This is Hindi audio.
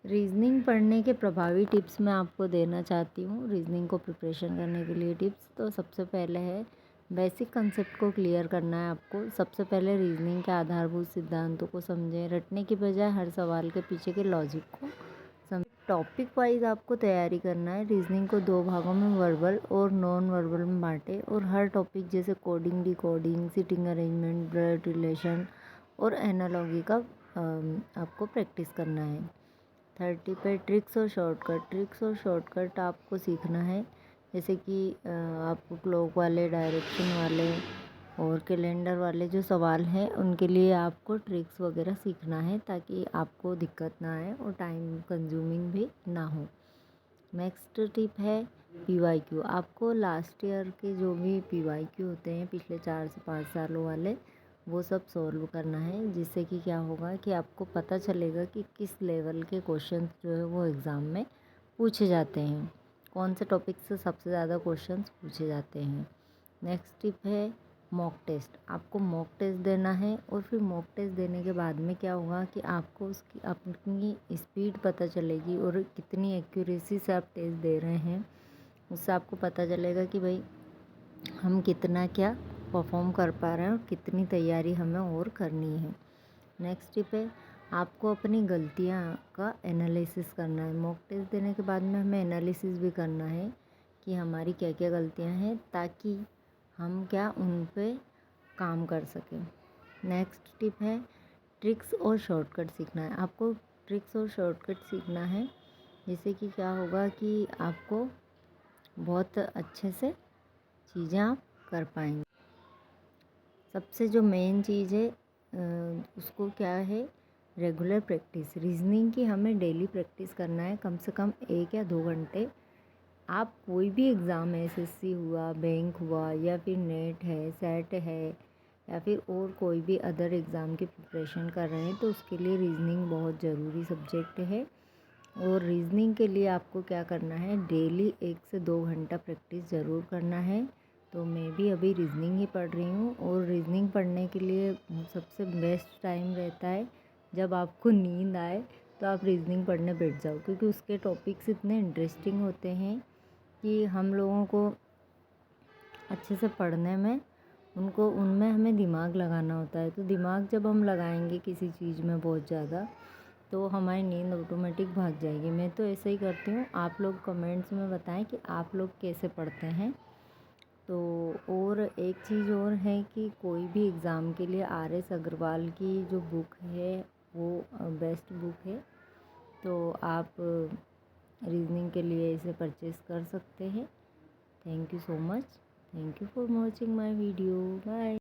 रीजनिंग पढ़ने के प्रभावी टिप्स मैं आपको देना चाहती हूँ। रीजनिंग को प्रिपरेशन करने के लिए टिप्स तो सबसे पहले है बेसिक कंसेप्ट को क्लियर करना है आपको। सबसे पहले रीजनिंग के आधारभूत सिद्धांतों को समझें, रटने की बजाय हर सवाल के पीछे के लॉजिक को समझें। टॉपिक वाइज आपको तैयारी करना है। रीजनिंग को 2 भागों में वर्बल और नॉन वर्बल में बांटें और हर टॉपिक जैसे coding, decoding, sitting arrangement, blood relation और एनालॉजी का आपको प्रैक्टिस करना है। 30 पे ट्रिक्स और शॉर्टकट आपको सीखना है। जैसे कि आपको क्लॉक वाले, डायरेक्शन वाले और कैलेंडर वाले जो सवाल हैं उनके लिए आपको ट्रिक्स वगैरह सीखना है ताकि आपको दिक्कत ना आए और टाइम कंज्यूमिंग भी ना हो। नेक्स्ट टिप है PYQ। आपको लास्ट ईयर के जो भी PYQ होते हैं पिछले 4 से 5 सालों वाले, वो सब सॉल्व करना है, जिससे कि क्या होगा कि आपको पता चलेगा कि किस लेवल के क्वेश्चंस जो है वो एग्ज़ाम में पूछे जाते हैं, कौन से टॉपिक से सबसे ज़्यादा क्वेश्चंस पूछे जाते हैं। नेक्स्ट टिप है मॉक टेस्ट। आपको मॉक टेस्ट देना है और फिर मॉक टेस्ट देने के बाद में क्या होगा कि आपको उसकी अपनी स्पीड पता चलेगी और कितनी एक्यूरेसी से आप टेस्ट दे रहे हैं। उससे आपको पता चलेगा कि भाई हम कितना क्या परफॉर्म कर पा रहे हैं और कितनी तैयारी हमें और करनी है। नेक्स्ट टिप है आपको अपनी गलतियां का एनालिसिस करना है। मॉक टेस्ट देने के बाद में हमें एनालिसिस भी करना है कि हमारी क्या क्या गलतियां हैं ताकि हम क्या उन पे काम कर सकें। नेक्स्ट टिप है ट्रिक्स और शॉर्टकट सीखना है। आपको ट्रिक्स और शॉर्टकट सीखना है, जिससे कि क्या होगा कि आपको बहुत अच्छे से चीज़ें आप कर पाएंगे। सबसे जो मेन चीज़ है उसको क्या है, रेगुलर प्रैक्टिस। रीजनिंग की हमें डेली प्रैक्टिस करना है, कम से कम 1 या 2 घंटे। आप कोई भी एग्ज़ाम, SSC हुआ, बैंक हुआ या फिर नेट है, सेट है या फिर और कोई भी अदर एग्ज़ाम की प्रिपरेशन कर रहे हैं तो उसके लिए रीजनिंग बहुत ज़रूरी सब्जेक्ट है। और रीजनिंग के लिए आपको क्या करना है, डेली 1 से 2 घंटा प्रैक्टिस ज़रूर करना है। तो मैं भी अभी रीजनिंग ही पढ़ रही हूँ और रीजनिंग पढ़ने के लिए सबसे बेस्ट टाइम रहता है जब आपको नींद आए तो आप रीजनिंग पढ़ने बैठ जाओ, क्योंकि उसके टॉपिक्स इतने इंटरेस्टिंग होते हैं कि हम लोगों को अच्छे से पढ़ने में उनमें हमें दिमाग लगाना होता है। तो दिमाग जब हम लगाएंगे किसी चीज़ में बहुत ज़्यादा तो हमारी नींद ऑटोमेटिक भाग जाएगी। मैं तो ऐसे ही करती हूँ। आप लोग कमेंट्स में बताएं कि आप लोग कैसे पढ़ते हैं। तो और एक चीज़ और है कि कोई भी एग्ज़ाम के लिए RS अग्रवाल की जो बुक है वो बेस्ट बुक है, तो आप रीजनिंग के लिए इसे परचेज़ कर सकते हैं। Thank you so much. Thank you for watching my video. Bye.